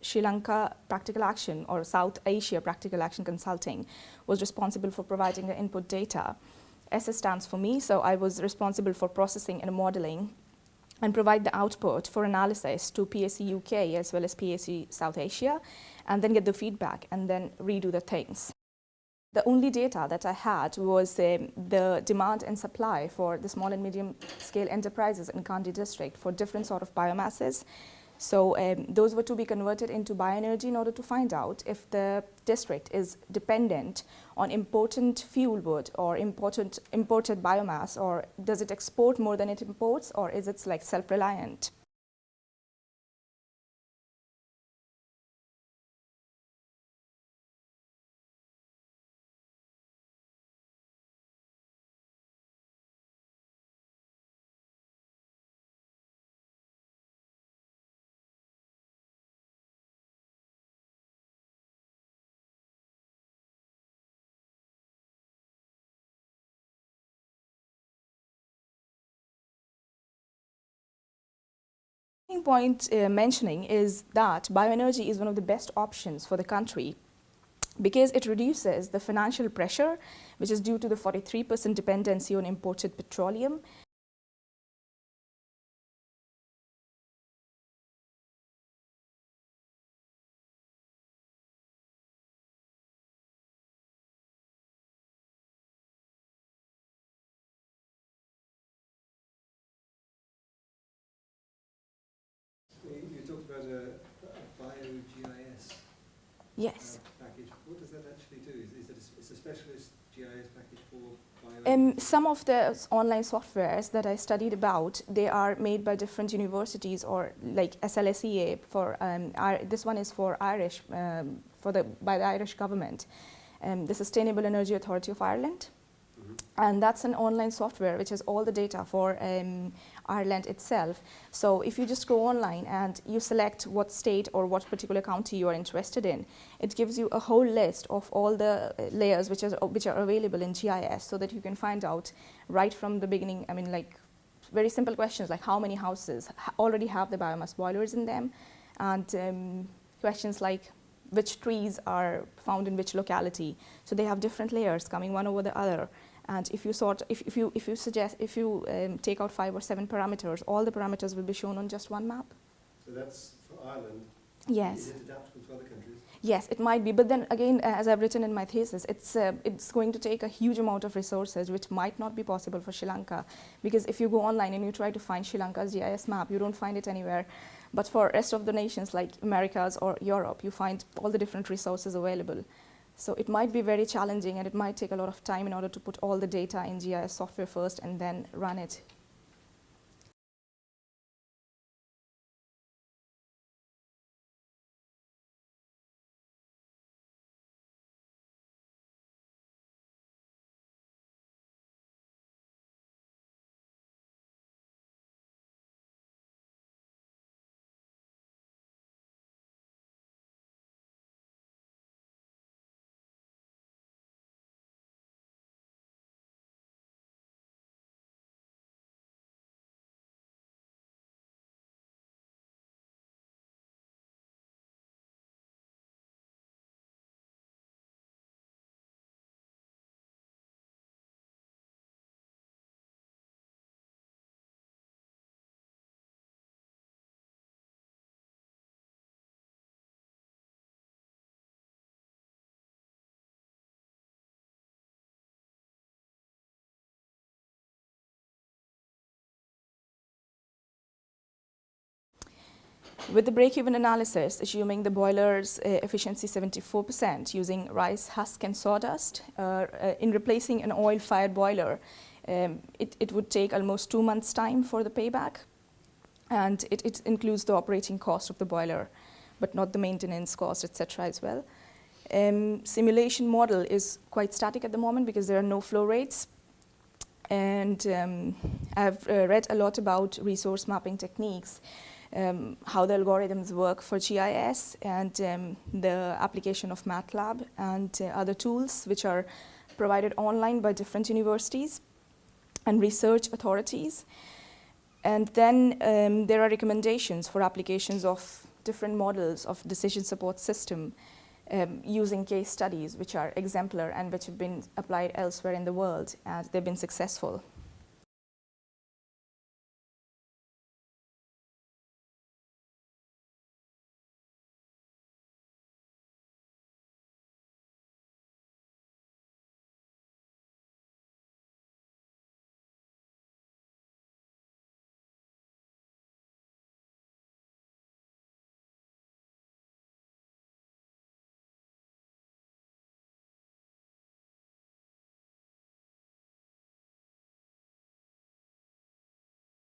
Sri Lanka Practical Action or South Asia Practical Action Consulting was responsible for providing the input data. SS stands for me, so I was responsible for processing and modeling and provide the output for analysis to PSE UK as well as PSE South Asia, and then get the feedback and then redo the things. The only data that I had was the demand and supply for the small and medium scale enterprises in Kandy district for different sort of biomasses. So those were to be converted into bioenergy in order to find out if the district is dependent on imported fuel wood or imported biomass, or does it export more than it imports, or is it like self-reliant? Point mentioning is that bioenergy is one of the best options for the country because it reduces the financial pressure, which is due to the 43% dependency on imported petroleum. You talked about a bio-GIS Yes. package. What does that actually do? Is it a specialist GIS package for bio? Some of the online softwares that I studied about, they are made by different universities, or like SLSEA for this one is for Irish by the Irish government, the Sustainable Energy Authority of Ireland. And that's an online software which has all the data for Ireland itself. So if you just go online and you select what state or what particular county you are interested in, it gives you a whole list of all the layers which are available in GIS, so that you can find out right from the beginning. I mean, like very simple questions like how many houses already have the biomass boilers in them, and questions like which trees are found in which locality. So they have different layers coming one over the other. And if you take out 5 or 7 parameters, all the parameters will be shown on just one map. So that's for Ireland. Yes. Is it adaptable to other countries? Yes, it might be. But then again, as I've written in my thesis, it's going to take a huge amount of resources, which might not be possible for Sri Lanka. Because if you go online and you try to find Sri Lanka's GIS map, you don't find it anywhere. But for rest of the nations like Americas or Europe, you find all the different resources available. So it might be very challenging, and it might take a lot of time in order to put all the data in GIS software first and then run it. With the break-even analysis, assuming the boiler's efficiency 74% using rice husk and sawdust, in replacing an oil-fired boiler, it would take almost 2 months' time for the payback. And it includes the operating cost of the boiler, but not the maintenance cost, etc. as well. Simulation model is quite static at the moment because there are no flow rates. And I've read a lot about resource mapping techniques, how the algorithms work for GIS, and the application of MATLAB and other tools which are provided online by different universities and research authorities. And then there are recommendations for applications of different models of decision support system using case studies which are exemplar and which have been applied elsewhere in the world, and they've been successful.